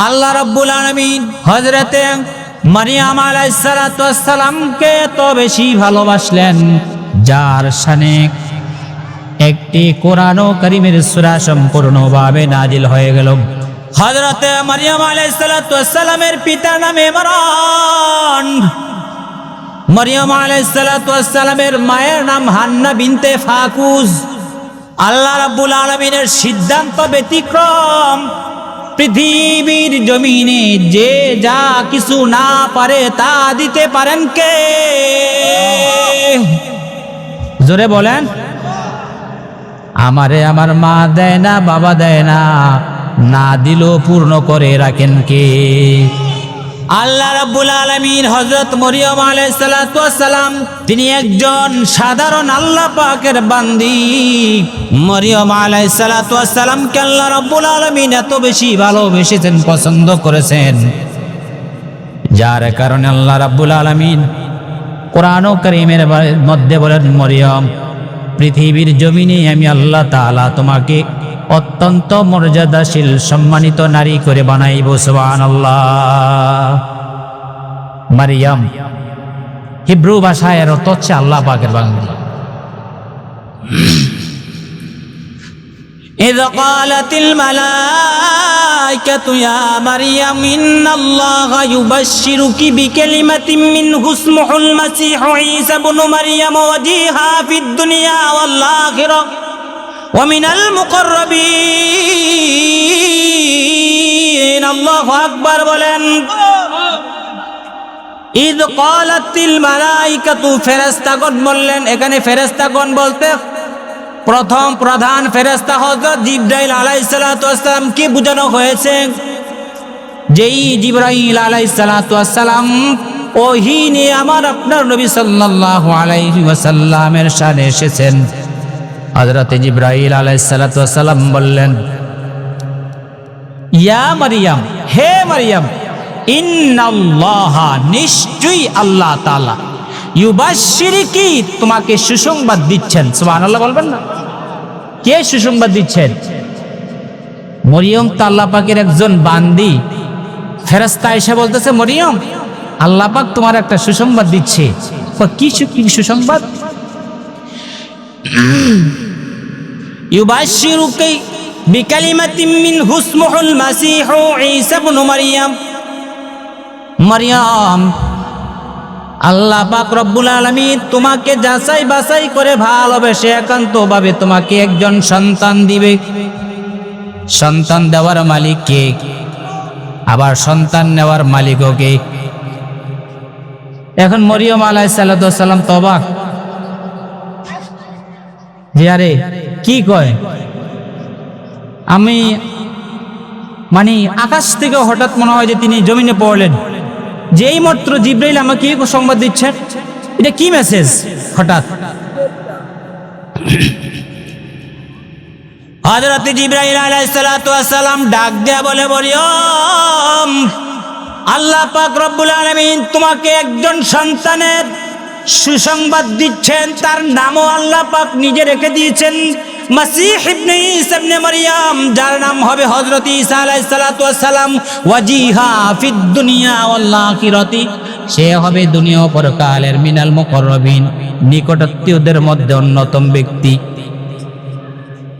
আল্লাহ রাব্বুল আলামিন হযরতে মারইয়াম আলাইহিস সালাতু ওয়াস সালামকে এত বেশি ভালোবাসলেন যার শানে একটি কোরআন কারীমের সূরা সম্পূর্ণভাবে নাজিল হয়ে গেল। হযরতে মারইয়াম আলাইহিস সালাতু ওয়াস সালামের পিতার নাম ইমরান। মারইয়াম আলাইহিস সালাতু ওয়াস সালামের মায়ের নাম হান্না বিনতে ফাকুজ। আল্লাহ রাব্বুল আলামিনের সিদ্ধান্ত ব্যতিক্রম। পৃথিবীর জমিনে যে যা কিছু না পারে তা দিতে পারেন কে? জোরে বলেন। আমারে আমার মা দেয় না, বাবা দেয় না, না দিলেও পূর্ণ করে রাখেন কে? আল্লাহ রাব্বুল আলামিন হযরত মরিয়ম আলাইহিস সালাতু ওয়াস সালাম তিনি একজন সাধারণ আল্লাহ পাকের বান্দি। মরিয়ম আলাইহিস সালাতু ওয়াস সালামকে আল্লাহ রাব্বুল আলামিন এত বেশি ভালোবেসেছেন, পছন্দ করেছেন, যার কারণে আল্লাহ রাব্বুল আলামিন কোরআন কারীমের মধ্যে বলেন, মরিয়ম পৃথিবীর জমিনে আমি আল্লাহ তাআলা তোমাকে অত্যন্ত মর্যাদাশীল সম্মানিত নারী করে বানাইব। সুবহানাল্লাহ। মারইয়াম হিব্রু ভাষায় এর অর্থ হচ্ছে আল্লাহ পাকের বান্দা। إذ قالت الملائكة يا مريم إن الله يبشرك بكلمة منه اسمه المسيح عيسى ابن مريم وجيها في الدنيا والآخرة ومن المقربين। الله أكبر বলেন। إذ قالت الملائكة ফেরেশতাগণ বললেন। এখানে ফেরেশতাগণ বলতে প্রথম প্রধান ফেরেশতা হযরত জিবরাইল আলাইহিস সালাতু ওয়াস সালাম কে বোঝানো হয়েছে। যেই জিবরাইল আলাইহিস সালাতু ওয়াস সালাম ওহী নিয়ে আমার আপনার নবী সাল্লাল্লাহু আলাইহি ওয়াসাল্লামের শানে এসেছেন। হযরত জিবরাইল আলাইহিস সালাতু ওয়াস সালাম বললেন, ইয়া মারইয়াম, হে মারইয়াম, ইন্নাল্লাহা নিশ্চয়ই আল্লাহ তাআলা ইউবাশশিরুকি তোমাকে সুসংবাদ দিচ্ছেন। সুবহানাল্লাহ বলবেন না? কে সুসংবাদ দিচ্ছেন? মরিয়ম তো আল্লাহ পাকের একজন বান্দি। ফেরেশতা এসে বলতেছে, মরিয়ম আল্লাহ পাক তোমার একটা সুসংবাদ দিচ্ছে। কি সুসংবাদ? ইউবাশশিরুকি বিকালিমাতিন মিনহু ইসমুহুল মাসীহু ঈসা ইবনু মারইয়াম। মারইয়াম আল্লাহ পাক রব্বুল আলামিন তোমাকে যাচাই বাছাই করে ভালোবেসে একান্তভাবে তোমাকে একজন সন্তান দিবে। সন্তান দেওয়ার মালিক কে? আবার সন্তান নেওয়ার মালিকও কে? এখন মরিয়ম আলাইহিস সালাতু ওয়াস সালাম তো অবাক যে আরে কি কয়, আমি মানে আকাশ থেকে হঠাৎ মনে হয় যে তিনি জমিনে পড়লেন, যেই মাত্র জিবরাইল আমাকে সংবাদ দিচ্ছেন, এটা কি মেসেজ? হঠাৎ হযরত জিবরাইল আলাইহিস সালাতু ওয়াস সালাম ডাক দেয়া বলে, মরিয়ম আল্লাহ পাক রব্বুল আলামিন তোমাকে একজন সন্তানের সুসংবাদ দিচ্ছেন। তার নামও আল্লাহ পাক নিজে রেখে দিয়েছেন, মাসীহ ইবনে ঈসা ইবনে মারইয়াম, যার নাম হবে হযরত ঈসা আলাইহিস সালাতু ওয়াস সালাম। ওয়াজিহা ফিদ দুনিয়া ওয়াল আখিরাতি, সে হবে দুনিয়া ও পরকালের মিনাল মুকাররাবিন, নিকটাত্মীয়দের মধ্যে অন্যতম ব্যক্তি।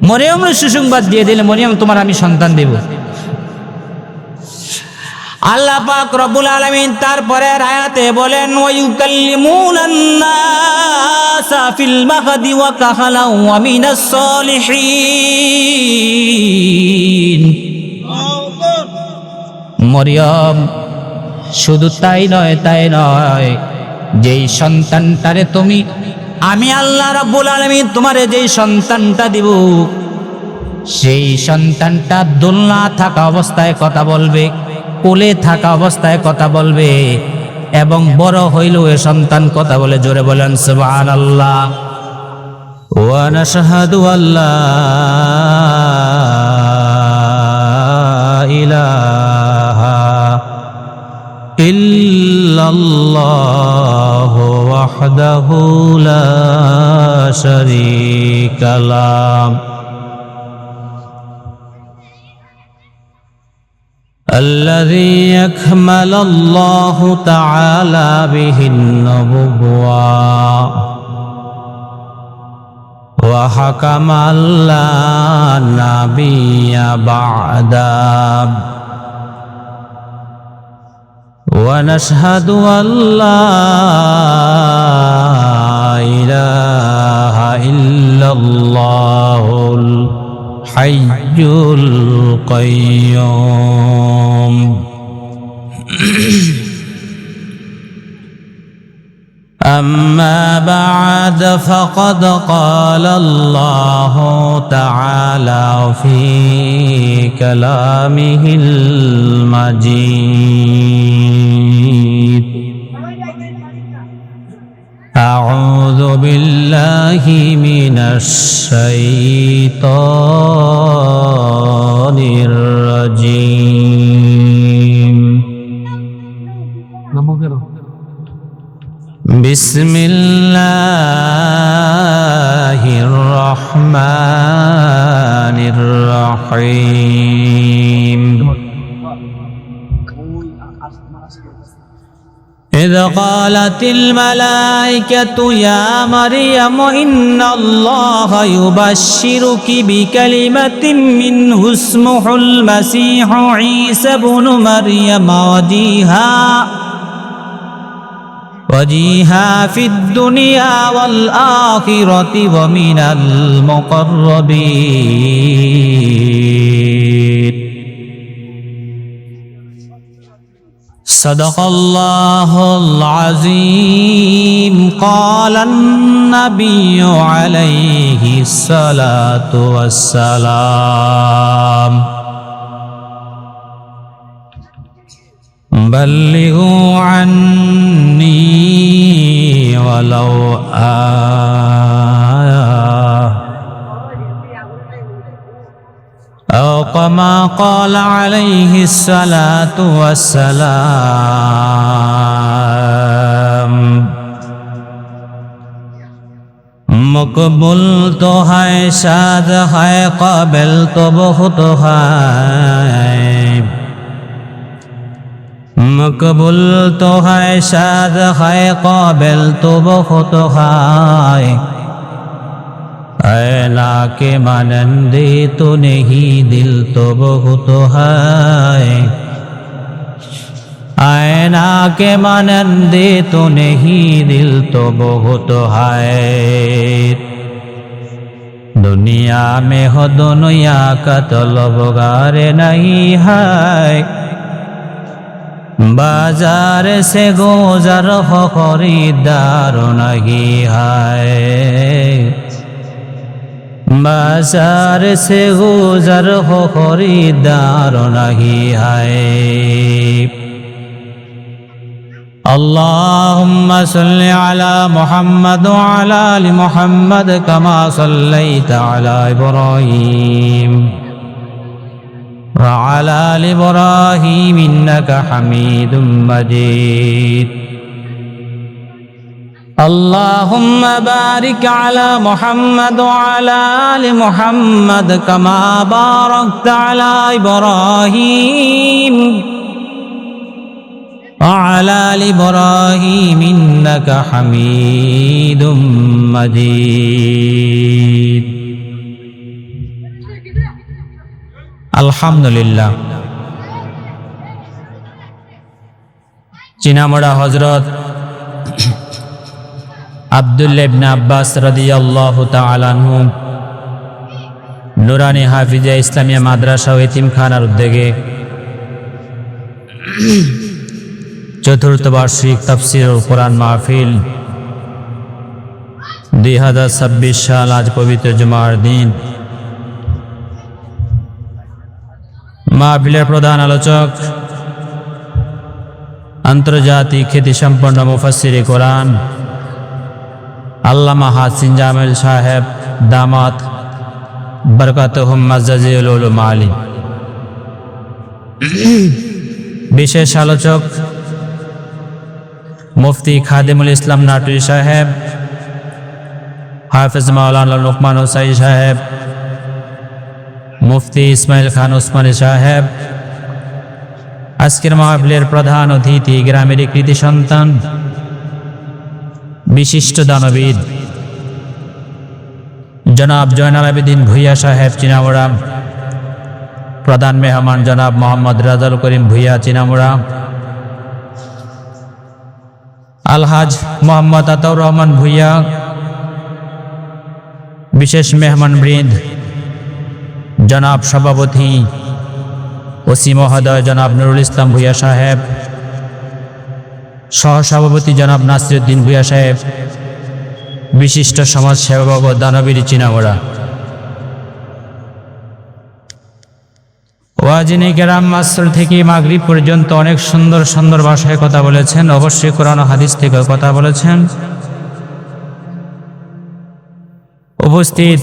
মরিয়মের সুসংবাদ দিয়ে দিলে, মরিয়ম তোমার আমি সন্তান দেব। আল্লাহ পাক রব্বুল আলামিন তারপরে আয়াতে বলেন, ওয়ায়ুকাল্লিমুনান নাসা ফিল মাহদি ওয়া কাহালা ওয়া মিনাস সলিহিন। মরিয়ম শুধু তাই নয়, যেই সন্তানটারে তুমি, আমি আল্লাহ রাব্বুল আলামিন তোমারে যেই সন্তানটা দিব, সেই সন্তানটা দোলনা থাকা অবস্থায় কথা বলবে, কোলে থাকা অবস্থায় কথা বলবে, এবং বড় হইলেও এ সন্তান কথা বলে। জোরে বলেন সুবহানাল্লাহ। ওয়া নাশহাদু আল্লা ইলাহা ইল্লাল্লাহু ওয়াহদাহু লা শারীকা লাহু الذي أكمل الله تعالى به النبوة وحكم لا نبي بعده ونشهد أن لا إله إلا الله الحي القيوم أما بعد فقد قال الله تعالى في كلامه المجيد أعوذ بالله من الشيطان الرجيم بسم الله الرحمن الرحيم إذ قالت الملائكة يا مريم إن الله يبشرك بكلمة منه اسمه المسيح عيسى بن مريم وجيها في الدنيا والآخرة ومن المقربين صدق الله العظيم قال النبي عليه الصلاة والسلام بلغوا عني ولو آية أو كما قال عليه الصلاة والسلام مقبول تو ہے شاد ہے قابل تو بہت ہے مقبول تو ہے شاد ہے قابل تو بہت ہے ऐना के मानंदे तो नहीं दिल तो बहुत है ऐना के मानंदे तो नहीं दिल तो बहुत है दुनिया में हो दुनिया का तलबगार नहीं है बाजार से गुजर हो खरीदार नहीं है बाजार से गुजर हो खरीदार नहीं है اللهم صل على محمد وعلى آل محمد كما صليت على إبراهيم وعلى آل إبراهيم إنك حميد مجيد اللهم بارك على محمد وعلى آل محمد كما باركت على إبراهيم وعلى آل إبراهيم إنك حميد مجيد الحمد لله চিনামড়া হযরত আব্দুল্লাহ ইবনে আব্বাস রাদিয়াল্লাহু তাআলা আনহু নুরানি হাফিজা ইসলামিয়া মাদ্রাসা ও এতিমখানার উদ্যোগে চতুর্থ বার্ষিক তাফসীর ও কোরআন মাহফিল 2026 সাল আজ পবিত্র জুমার দিন মাহফিলের প্রধান আলোচক আন্তর্জাতিক খ্যাতিসম্পন্ন মুফাসসিরে কোরআন আল্লামা হাসিন জামিল সাহেব দামাত বরকাতুহুম মাজ্জাজিল উলুম আলী বিশেষ আলোচক মুফতি খাদিমুল ইসলাম নাটুরি সাহেব হাফেজ মাওলানা লুকমান হুসাইন সাহেব মুফতি ইসমাইল খান উসমানী সাহেব আজকের মাহফিলের প্রধান অতিথি গ্রামের কৃতি সন্তান, বিশিষ্ট দানবীর জনাব জয়নাল আবেদিন ভূঁইয়া সাহেব চিনামুড়া, প্রধান মেহমান জনাব মোহাম্মদ রাজাল করিম ভূঁইয়া চিনামুড়া, আলহাজ মোহাম্মদ আতাউর রহমান ভূঁইয়া, বিশেষ মেহমান বৃন্দ জনাব সভাপতি ওসি মহোদয় জনাব নুরুল ইসলাম ভূঁইয়া সাহেব, সহসভাপতি জনাব নাসিরউদ্দিন ভূঁইয়া সাহেব, বিশিষ্ট সমাজসেবক ও দানবীর চিনামুড়া, ওয়াজিনী কেরাম আসর থেকে মাগরিব পর্যন্ত অনেক সুন্দর সুন্দর ভাষায় কথা বলেছেন, অবশ্যই কোরআন ও হাদিস থেকে কথা বলেছেন। উপস্থিত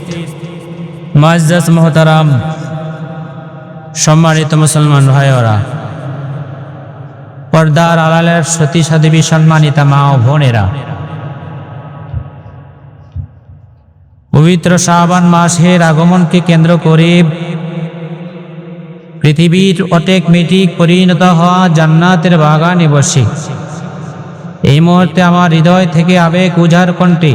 মুআজ্জাজ মুহতারাম সম্মানিত মুসলমান ভাইয়েরা, পর্দার আড়ালের সতী সাধ্বী সম্মানিতা মা ও বোনেরা, পবিত্র শাবান মাসের আগমনকে কেন্দ্র করে পৃথিবীর অটোমেটিক পরিণত হওয়া জান্নাতের বাগানে বসে এই মুহূর্তে আমার হৃদয় থেকে আবেগ উজাড় কণ্ঠে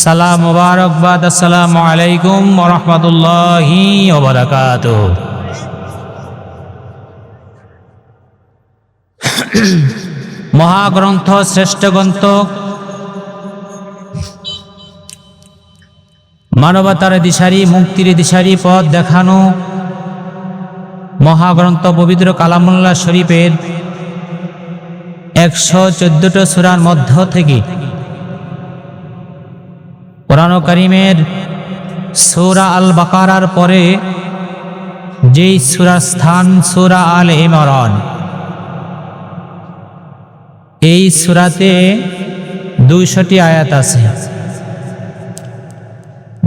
সালাম মুবারকবাদ, আসসালামু আলাইকুম ওয়া রাহমাতুল্লাহি ওয়া বারাকাতুহু। মহাগ্রন্থ, শ্রেষ্ঠ গ্রন্থ, মানবতার দিশারি, মুক্তির দিশারি পথ দেখানো মহাগ্রন্থ পবিত্র কালামুল্লাহ শরীফের 114টা সূরার মধ্য থেকে কোরআন কারীমের সূরা আল বাকারার পরে যেই সূরার স্থান সূরা আল ইমরান, এই সূরাতে 200টি আয়াত আছে।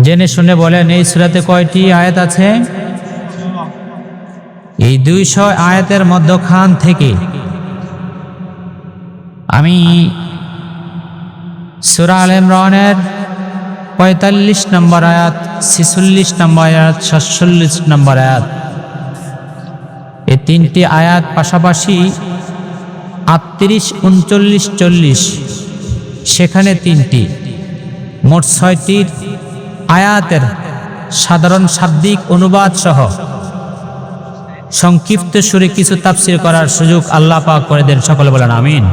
জেনে শুনে বলেন এই সূরাতে কয়টি আয়াত আছে? এই 200 আয়াতের মধ্যখান থেকে আমি সূরা আল ইমরানের 45 নম্বর আয়াত, 46 নম্বর আয়াত, 47 নম্বর আয়াত, এই তিনটি আয়াত পাশাপাশি 38, 39, 40 সেখানে তিনটি, মোট 6টি আয়াতের সাধারণ শাব্দিক অনুবাদ সহ সংক্ষিপ্ত সুরে কিছু তাফসীর করার সুযোগ আল্লাহ পাক করে দেন। সকলে বলেন আমিন।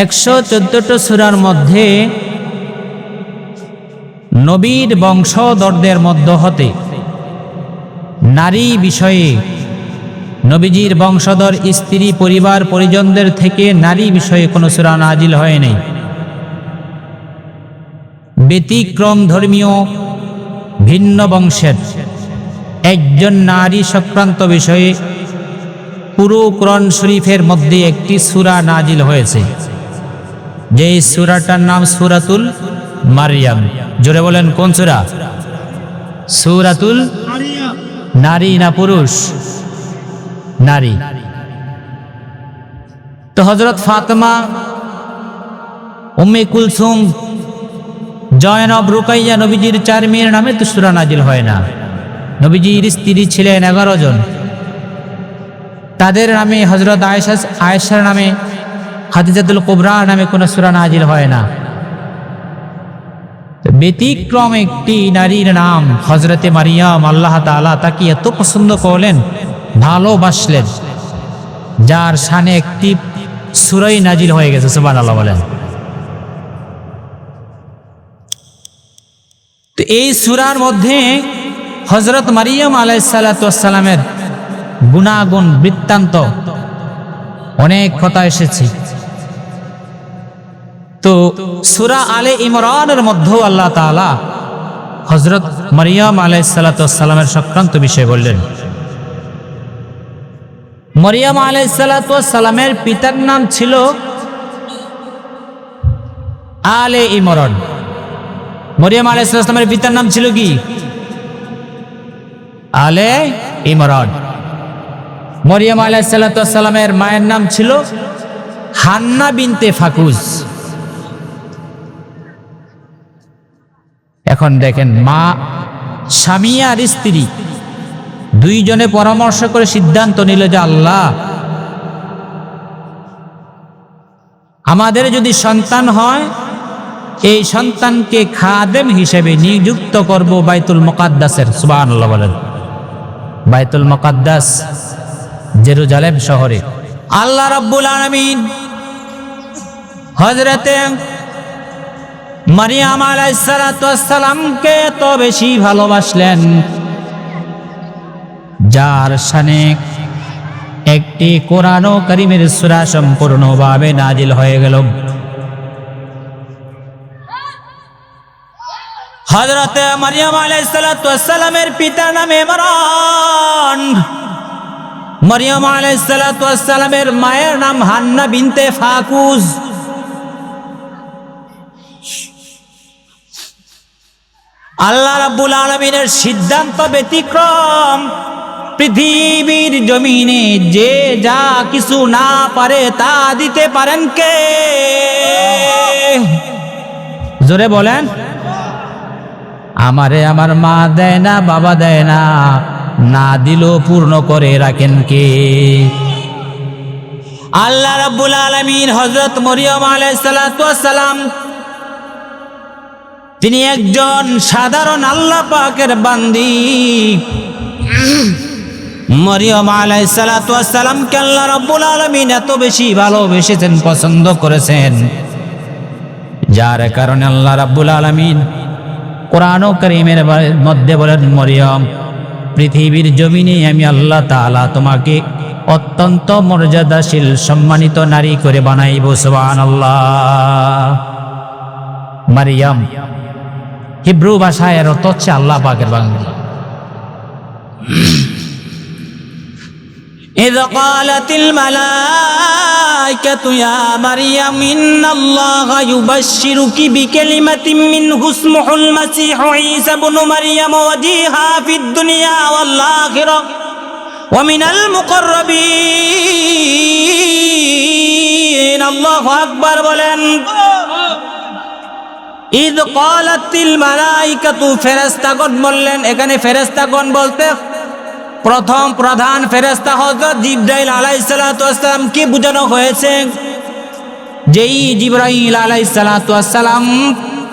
একশো 14টা সূরার মধ্যে নবীর বংশধরদের মধ্য হতে নারী বিষয়ে, নবীজির বংশধর স্ত্রী পরিবার পরিজনদের থেকে নারী বিষয়ে কোনো সূরা নাজিল হয় নাই। ব্যতিক্রম ধর্মীয় ভিন্ন বংশের একজন নারী সংক্রান্ত বিষয়ে পুরো কোরআন শরীফের মধ্যে একটি সূরা নাজিল হয়েছে, যেই সূরাটার নাম সূরাতুল মারইয়াম। জোরে বলেন কোন সূরা? সূরাতুল মারইয়াম। নারী না পুরুষ? নারী। তো হযরত ফাতেমা, উম্মে কুলসুম, জয়নব, রুকাইয়া, নবীজির 4 মেয়ের নামে তো সূরা নাজিল হয় না। নবীজির স্ত্রী ছিলেন 11 জন, তাদের নামে হযরত আয়েশার নামে, খাদিজাতুল কুবরা নামে কোনো সূরা নাজিল হয় না। ব্যতিক্রম একটি নারীর নাম হযরতে মারিয়াম, আল্লাহ তাআলা তাকে এত পছন্দ করলেন, ভালোবাসলেন, যার শানে একটি সূরাই নাজিল হয়ে গেছে। সুবহানাল্লাহ বলেন। তো এই সূরার মধ্যে হযরত মারিয়াম আলাইহিস সালাতু ওয়াস সালামের গুণাগুণ বৃত্তান্ত অনেক কথা এসেছে। তো সূরা আলে ইমরানের মধ্যেও আল্লাহ তাআলা হযরত মারিয়াম আলাইহিস সালাতু ওয়াস সালামের সংক্রান্ত বিষয় বললেন। মারিয়াম আলাইহিস সালাতু ওয়াস সালামের পিতার নাম ছিল আলে ইমরান। মারিয়াম আলাইহিস সালামের পিতার নাম ছিল কি? আলে ইমরান। মারিয়াম আলাইহিস সালাতু ওয়াস সালামের মায়ের নাম ছিল হান্না বিনতে ফাকুজ। এখন দেখেন, মা, স্বামী আর স্ত্রী দুইজনে পরামর্শ করে সিদ্ধান্ত নিল যে আল্লাহ, আমাদের যদি সন্তান হয় এই সন্তানকে খাদেম হিসেবে নিযুক্ত করব বাইতুল মুকাদ্দাসের। সুবহানাল্লাহ বলেন। বাইতুল মুকাদ্দাস জেরুজালেম শহরে আল্লাহ রাব্বুল আলামিন হযরতে মারিয়াম আলাইহিস সালাতু ওয়াস সালামকে এত বেশি ভালোবাসলেন, যার শানে একটি কোরআন কারীমের সূরা সম্পূর্ণভাবে নাজিল হয়ে গেল। হযরতে মারিয়াম আলাইহিস সালাতু ওয়াস সালামের পিতার নাম ইমরান। মারিয়াম আলাইহিস সালাতু ওয়াস সালামের মায়ের নাম হান্না বিনতে ফাকুজ। আল্লাহ রাব্বুল আলামিনের সিদ্ধান্ত ব্যতিক্রম। পৃথিবীর জমিনে যে যা কিছু না পারে তা দিতে পারেন কে? জোরে বলেন। আমারে আমার মা দেয় না, বাবা দেয় না, না দিলেও পূর্ণ করে রাখেন কে? আল্লাহ রাব্বুল আলামিন হযরত মরিয়ম আলাইহিস সালাতু ওয়াস সালাম, তিনি একজন সাধারণ আল্লাহ পাকের বান্দি। মরিয়ম আলাইহিস সালাতু ওয়াস সালামকে আল্লাহ রাব্বুল আলামিন এত বেশি ভালোবেসেছেন, পছন্দ করেছেন, যার কারণে আল্লাহ রাব্বুল আলামিন কোরআন কারীমের মধ্যে বলেন, মরিয়ম, পৃথিবীর জমিনে আমি আল্লাহ তাআলা তোমাকে অত্যন্ত মর্যাদাশীল সম্মানিত নারী করে বানাইব। সুবহানাল্লাহ। মারিয়াম হিব্রু ভাষায় এর অর্থ হচ্ছে আল্লাহ পাকের বান্দা। إذ قالت الملائكة يا مريم إن الله يبشرك بكلمة منه اسمه المسيح عيسى بن مريم وجيها في الدنيا والآخرة ومن المقربين। الله أكبر বলেন। إذ قالت الملائكة ফেরেশতাগণ বললেন। এখানে ফেরেশতাগণ বলতে প্রথম প্রধান ফেরেশতা হযরত জিবরাইল আলাইহিস সালাতু ওয়াস সালাম কে বোঝানো হয়েছে। যেই জিবরাইল আলাইহিস সালাতু ওয়াস সালাম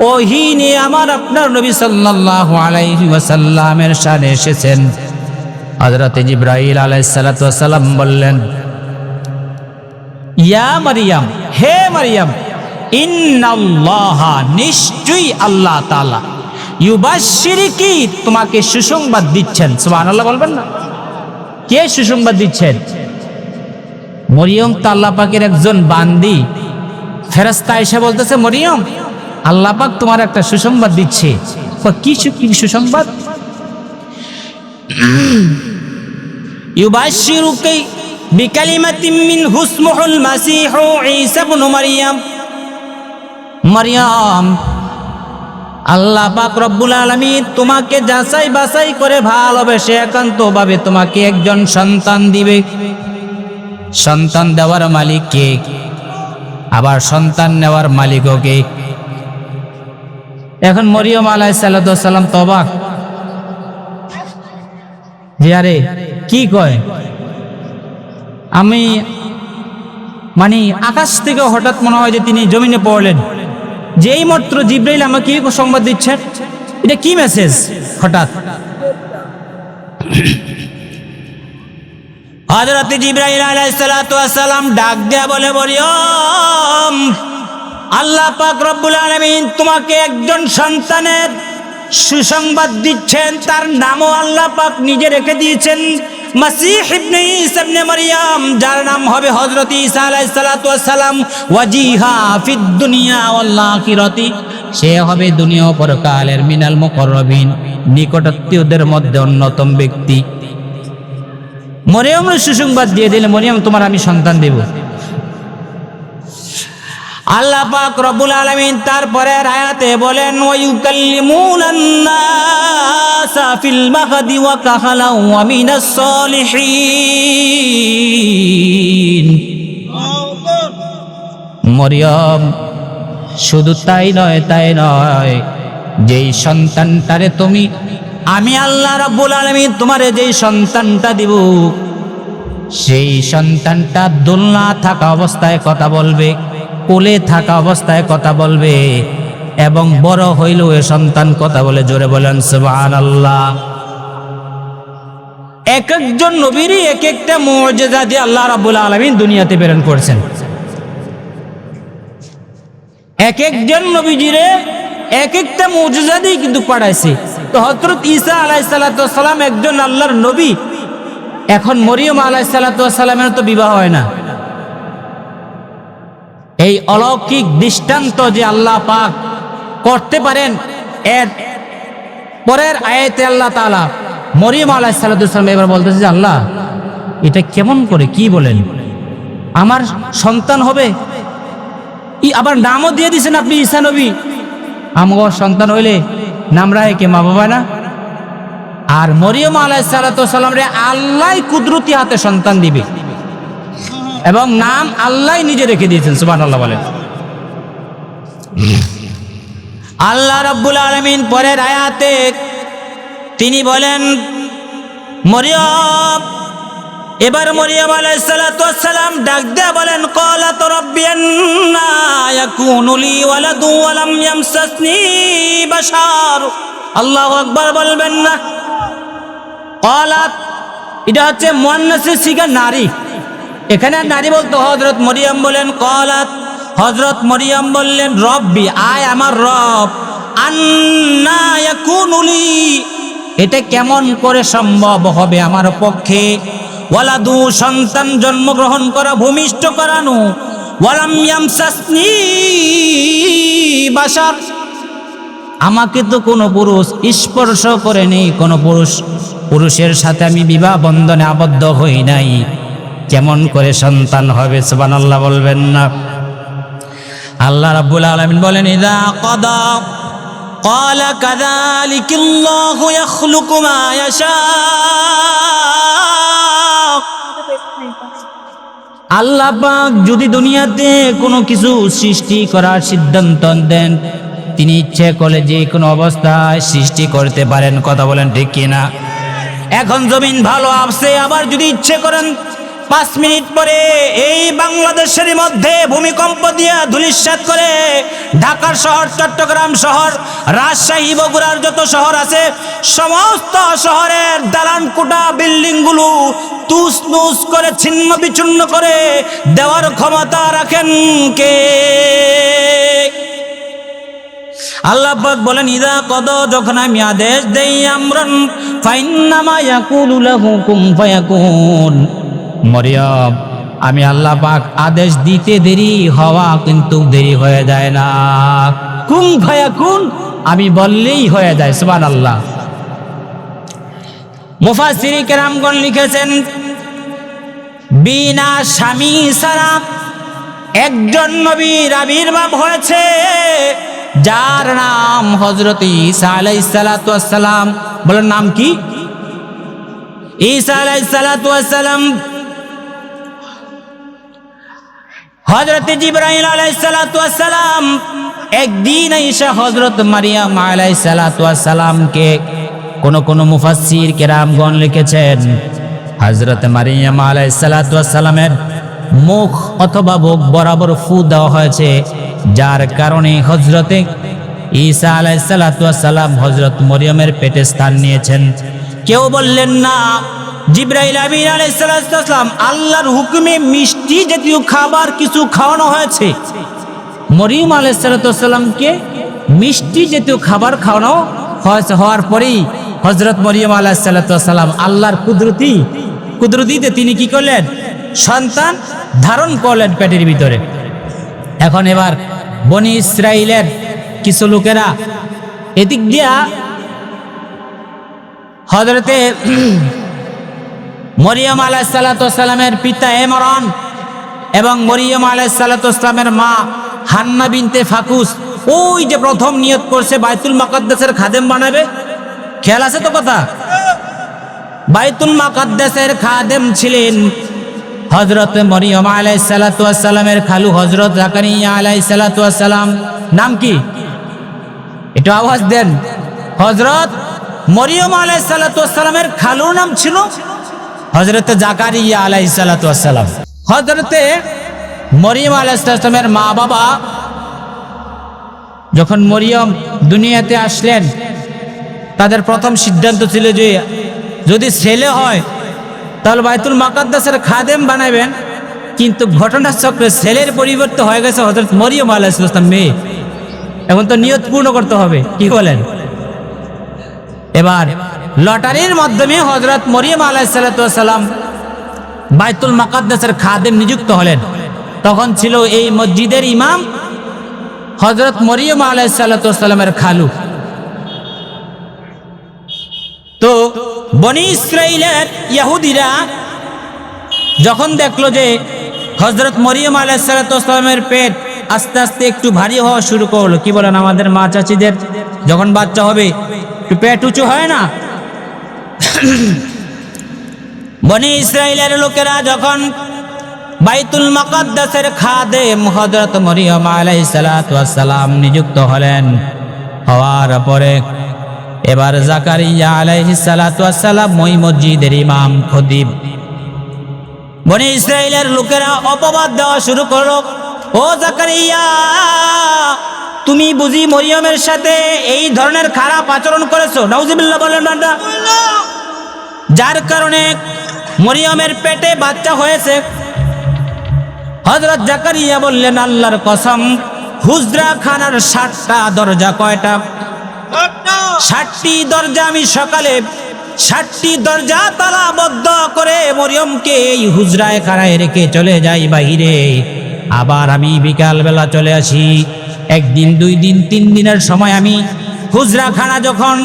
ওহী নিয়ে আমার আপনার নবী সাল্লাল্লাহু আলাইহি ওয়াসাল্লামের শানে এসেছেন, হযরত জিবরাইল আলাইহিস সালাতু ওয়াস সালাম বললেন, ইয়া মারিয়াম, হে মারিয়াম, ইন্নাল্লাহা, নিশ্চয়ই আল্লাহ তাআলা, ইউবাশশিরুকি, তোমাকে সুসংবাদ দিচ্ছেন। সুবহানাল্লাহ বলবেন না? কে সুসংবাদ দিচ্ছেন? মরিয়ম তো আল্লাহ পাকের একজন বান্দি। ফেরেশতা এসে বলতেছে, মরিয়ম, আল্লাহ পাক তোমার একটা সুসংবাদ দিচ্ছে। কি সুসংবাদ? ইউবাশশিরুকি বিকালিমাতিন মিনহু ইসমুহুল মাসীহু ঈসা ইবনু মারইয়াম। মারইয়াম, আল্লাহ পাক রব্বুল আলামিন তোমাকে যাচাই বাছাই করে ভালোবেসে একান্তভাবে তোমাকে একজন সন্তান দিবে। সন্তান দেওয়ার মালিক কে? আবার সন্তান নেওয়ার মালিকও কে? এখন মরিয়ম আলাইহিস সালাতু ওয়াস সালাম তো অবাক, যে আরে কি কয়, আমি মানে আকাশ থেকে হঠাৎ মনে হয় যে তিনি জমিনে পড়লেন, যেই মাত্র জিবরাইল আমাকে সংবাদ দিচ্ছেন, এটা কি মেসেজ হঠাৎ? হযরত জিবরাইল আলাইহিস সালাতু ওয়াস সালাম ডাক দেয়া বলে, মরিয়ম, আল্লাহ পাক রব্বুল আলামিন তোমাকে একজন সন্তানের সুসংবাদ দিচ্ছেন, তার নামও আল্লাহ পাক নিজে রেখে দিয়েছেন, মাসীহ ইবনে ঈসা ইবনে মারইয়াম, যার নাম হবে হযরত ঈসা আলাইহিস সালাতু ওয়াস সালাম, ওয়াজিহা ফিদ দুনিয়া ওয়াল আখিরাতি, সে হবে দুনিয়া ও পরকালের মিনাল মুকাররাবিন, নিকটাত্মীয়দের মধ্যে অন্যতম ব্যক্তি। মরিয়মের সুসংবাদ দিয়ে দিলে, মরিয়ম, তোমার আমি সন্তান দেব। আল্লাহ পাক রব্বুল আলামিন তারপরের আয়াতে বলেন, ওয়ায়ুকাল্লিমুনান নাসা ফিল মাহদি ওয়া কাহালা ওয়া মিনাস সলিহিন। মরিয়ম, শুধু তাই নয়, যেই সন্তানটারে তুমি, আমি আল্লাহ রাব্বুল আলামিন তোমারে যেই সন্তানটা দিব, সেই সন্তানটা দোলনা থাকা অবস্থায় কথা বলবে, কোলে থাকা অবস্থায় কথা বলবে, এবং বড় হইলেও এ সন্তান কথা বলে। জোরে বলেন সুবহানাল্লাহ। এক একজন নবীরই এক একটা মুজিজা দিয়ে আল্লাহ রাব্বুল আলামিন দুনিয়াতে প্রেরণ করছেন। এক একজন নবীজিরে এক একটা মুজিজা দিয়ে কিন্তু পাঠাইছে। তো হযরত ঈসা আলাইহিস সালাতু ওয়াস সালাম একজন আল্লাহর নবী। এখন মরিয়ম আলাইহিস সালাতু ওয়াস সালামের তো বিবাহ হয় না। এই অলৌকিক দৃষ্টান্ত যে আল্লাহ পাক করতে পারেন, এর পরের আয়াতে আল্লাহ তাআলা মরিয়ম আলাইহিস সালাতু ওয়াস সালাম এবার বলতেছে যে আল্লাহ, এটা কেমন করে, কি বলেন, আমার সন্তান হবে? আবার নামও দিয়ে দিয়েছেন আপনি ঈসা নবী। আমার সন্তান হইলে নাম রায় কে, মা বাবা না? আর মরিয়ম আলাইহিস সালাতু ওয়াস সালাম রে আল্লাহ কুদরতি হাতে সন্তান দিবে এবং নাম আল্লাহ নিজে রেখে দিয়েছেন। সুবহানাল্লাহ বলেন। আল্লাহ রাব্বুল আলামিন পরের আয়াতে তিনি বলেন, মরিয়ম, এবার মরিয়ম আলাইহিস সালাতু ওয়াস সালাম ডাক দিয়ে বলেন, ক্বালাত রাব্বি আন্না ইয়াকুনু লি ওয়ালাদু ওয়া লাম ইয়ামসাসনি বাশার। আল্লাহু আকবার বলবেন না। ক্বালাত এটা হচ্ছে মুয়ান্নাসের সিগা, নারী। এখানে নারী বলতে হযরত মরিয়ম বলেন ক্বালাত, হযরত মরিয়ম বললেন রব্বি, আয় আমার রব, আন্না ইয়াকুনু লি, এটা কেমন করে সম্ভব হবে আমার পক্ষে, ওয়ালাদু সন্তান জন্মগ্রহণ করা, ভূমিষ্ঠ করানো, ওয়ালাম ইয়ামসাসনি বাশার, আমাকে তো কোনো পুরুষ স্পর্শ করেনি, কোনো পুরুষের সাথে আমি বিবাহ বন্ধনে আবদ্ধ হই নাই, কেমন করে সন্তান হবে? সুবহানাল্লাহ বলবেন না। আল্লাহ রাব্বুল আলামিন বলেন, ইযা ক্বাদা ক্বালা কাযালিকাল্লাহু ইয়াখলুকু মা ইয়াশা। আল্লাহ পাক যদি দুনিয়াতে কোনো কিছু সৃষ্টি করার সিদ্ধান্ত দেন, তিনি ইচ্ছে করলে যে কোনো অবস্থায় সৃষ্টি করতে পারেন। কথা বলেন ঠিক কিনা? এখন জমিন ভালো আছে, আবার যদি ইচ্ছে করেন 5 মিনিট পরে এই বাংলাদেশের মধ্যে ভূমিকম্প দিয়ে ধূলিসাৎ করে ঢাকার শহর, চট্টগ্রাম শহর, রাজশাহী, বগুড়ার যত শহর আছে সমস্ত শহরের দালান কোঠা বিল্ডিংগুলো তুস নুস করে ছিন্ন বিচ্ছিন্ন করে দেওয়ার ক্ষমতা রাখেন কে? আল্লাহ পাক বলেন, ইযা ক্বাদা, যখন আমি আদেশ দেই, আমরান ফাইন্নামা ইয়াকুলু লাহু কুন ফায়াকুন। মরিয়ম, আমি আল্লাহ পাক আদেশ দিতে দেরি হওয়া কিন্তু দেরি হয়ে যায় না, কুন ফায়াকুন, আমি বললেই হয়ে যায়। সুবহানাল্লাহ। মুফাসসিরিন কেরামগণ লিখেছেন, বিনা স্বামী ছাড়া একজন নবীর আবির্ভাব হয়েছে, যার নাম হযরত ঈসা আলাইহিস সালাতু ওয়াস সালাম। বলেন নাম কি? ঈসা আলাইহিস সালাতু ওয়াস সালাম। হযরত জিবরাইল আলাইহিস সালাতু ওয়াস সালাম একদিন ঈসা হযরত মারিয়াম আলাইহিস সালাতু ওয়াস সালামকে কোন মুফাসসির কেরামগণ লিখেছেন, হযরত মারিয়াম আলাইহিস সালাতু ওয়াস সালামের মুখ অথবা বুক বরাবর ফু দেওয়া হয়েছে, যার কারণে হযরতে ঈসা আলাইহিস সালাতু ওয়াস সালাম হযরত মরিয়মের পেটে স্থান নিয়েছেন। কেউ বললেন না, জিবরাইল আমিন আলাইহিস সালাতু ওয়াস সালাম আল্লাহর হুকুমে মিষ্টি জাতীয় খাবার কিছু খাওয়ানো হয়েছে। মরিয়ম আলাইহিস সালাতু ওয়াস সালামকে মিষ্টি জাতীয় খাবার খাওয়ানো হয়েছে। হওয়ার পরেই হযরত মরিয়ম আলাইহিস সালাতু ওয়াস সালাম আল্লাহর কুদরতিতে তিনি কি করলেন? সন্তান ধারণ করলেন পেটের ভিতরে। এখন এবার বনি ইসরাইলের কিছু লোকেরা এদিক দিয়া হযরতে মরিয়ম আলাইহিস সালাতু ওয়াস সালামের পিতা ইমরান এবং মরিয়ম আলাইহিস সালাতু ওয়াস সালামের মা হান্না বিনতে ফাকুস, ওই যে প্রথম নিয়ত করছে বাইতুল মুকাদ্দাসের খাদেম বানাবে, খেয়াল আছে তো কথা? বাইতুল মুকাদ্দাসের খাদেম ছিলেন হযরত মরিয়ম আলাইহিস সালাতু ওয়াস সালামের খালু হযরত জাকারিয়া আলাইহিস সালাতু ওয়াস সালাম। নাম কি? একটু আওয়াজ দেন। হযরত মরিয়ম আলাইহিস সালাতু ওয়াস সালামের খালুর নাম ছিল হযরত জাকারিয়া আলাইহিস সালাতু ওয়াস সালাম। হযরতে মরিয়ম আলাইহিস সালামের মা বাবা যখন মরিয়ম দুনিয়াতে আসলেন, তাদের প্রথম সিদ্ধান্ত ছিল যে যদি ছেলে হয় তাহলে বাইতুল মুকাদ্দাসের খাদেম বানাবেন। কিন্তু ঘটনাচক্রে ছেলের পরিবর্তে হয়ে গেছে হযরত মরিয়ম আলাইহিস সালাম মেয়ে। এখন তো নিয়ত পূর্ণ করতে হবে, কি বলেন? এবার লটারির মাধ্যমে হযরত মরিয়ম আলাইহিস সালাম বাইতুল মুকাদ্দাসের খাদেম নিযুক্ত হলেন। তখন ছিল এই মসজিদের ইমাম হযরত মরিয়ম আলাইহিস সালামের খালু। তো বনি ইসরাইলের ইহুদিরা যখন দেখলো যে হযরত মরিয়ম আলাইহিস সালামের পেট আস্তে আস্তে একটু ভারী হওয়া শুরু করলো, কি বলেন, আমাদের মা চাচিদের যখন বাচ্চা হবে একটু পেট উঁচু হয় না? বনি ইসরাইলের লোকেরা যখন বাইতুল মুকাদ্দাসের খাদেম হযরত মরিয়ম আলাইহিস সালাম নিযুক্ত হলেন, হওয়ার পরে এবার জাকারিয়া আলাইহিস সালাম ওই মসজিদের ইমাম খতিব। বনি ইসরাইলের লোকেরা অপবাদ দেওয়া শুরু করলো, ও জাকারিয়া, তুমি বুঝি মরিয়মের সাথে এই ধরনের খারাপ আচরণ করেছো? নাউজুবিল্লাহ বলেন না? যার কারণে মরিয়মের পেটে বাচ্চা হয়েছে। হযরত জাকারিয়া বললেন, আল্লাহর কসম, হুজরা খানার 60টা দরজা। কয়টা? 60টি দরজা। আমি সকালে 60টি দরজা তালাবদ্ধ করে মরিয়মকে এই হুজরায় খানায় রেখে চলে যাই বাহিরে। আবার আমি বিকাল বেলা চলে আসি। একদিন, 2 দিন, 3 দিনের সময় আমি হুজরা খানা যখন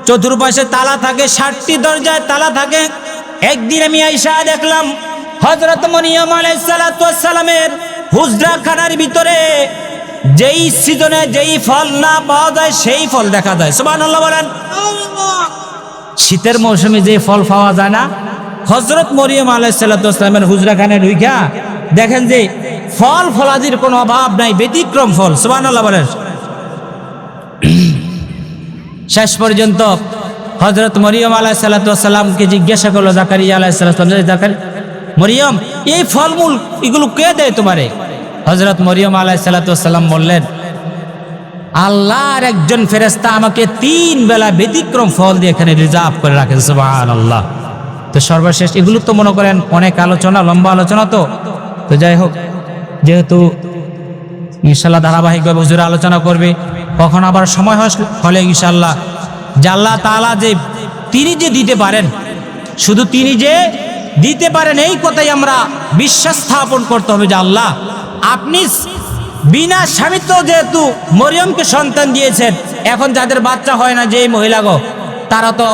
চতুর্পাশে তালা থাকে, 60টি দরজায় তালা থাকে, একদিন আমি আইসা দেখলাম হযরত মরিয়ম আলাইহিস সালামের হুজরা খানার ভিতরে যেই সিজনে যেই ফল না পাওয়া যায় সেই ফল দেখা যায়। সুবহানাল্লাহ বলেন। শীতের মৌসুমে যে ফল পাওয়া যায় না, হযরত মরিয়ম আলাইহিস সালামের হুজরা খানায় ঢুইকা দেখেন যে ফল ফলাদির কোনো অভাব নাই, ব্যতিক্রম ফল। সুবহানাল্লাহ বলেন। শেষ পর্যন্ত হযরত মরিয়ম আলাইহিস সালামকে জিজ্ঞাসা করলো জাকারিয়া আলাইহিস সালাম, মরিয়ম, এই ফলমূল এগুলো কে দেয় তোমারে? হযরত মরিয়ম আলাইহিস সালাম বললেন, আল্লাহর একজন ফেরেশতা আমাকে 3 বেলা ব্যতিক্রম ফল দিয়ে এখানে রিজার্ভ করে রাখেন। সুবহানাল্লাহ। তো সর্বশেষ এগুলো তো মনে করেন অনেক আলোচনা, লম্বা আলোচনা। তো যাই হোক, যেহেতু ইনশাআল্লাহ ধারাবাহিকভাবে হুজুর আলোচনা করবে, কখন আবার সময় হলে ইনশাআল্লাহ যে আল্লাহ তাআলা যে তিনি যে দিতে পারেন, শুধু তিনি যে দিতে পারেন এই কথাই আমরা বিশ্বাস স্থাপন করতে হবে যে আল্লাহ আপনি বিনা স্বামিত্ব যেহেতু মরিয়মকে সন্তান দিয়েছেন, এখন যাদের বাচ্চা হয় না, যে মহিলাগো, তারা তো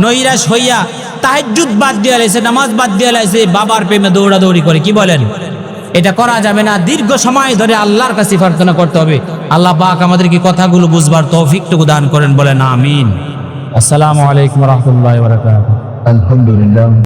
নৈরাশ হইয়া তাহাজ্জুদ বাদ দিয়ে লাইছে, নামাজ বাদ দিয়ে লাইছে, বাবার প্রেমে দৌড়াদৌড়ি করে। কি বলেন? এটা করা যাবে না। দীর্ঘ সময় ধরে আল্লাহর কাছে প্রার্থনা করতে হবে। আল্লাহ পাক আমাদেরকে কথাগুলো বুঝবার তৌফিকটুকু দান করেন, বলেন আমিন। আসসালামু আলাইকুম ওয়া রাহমাতুল্লাহি ওয়া বারাকাতুহু। আলহামদুলিল্লাহ।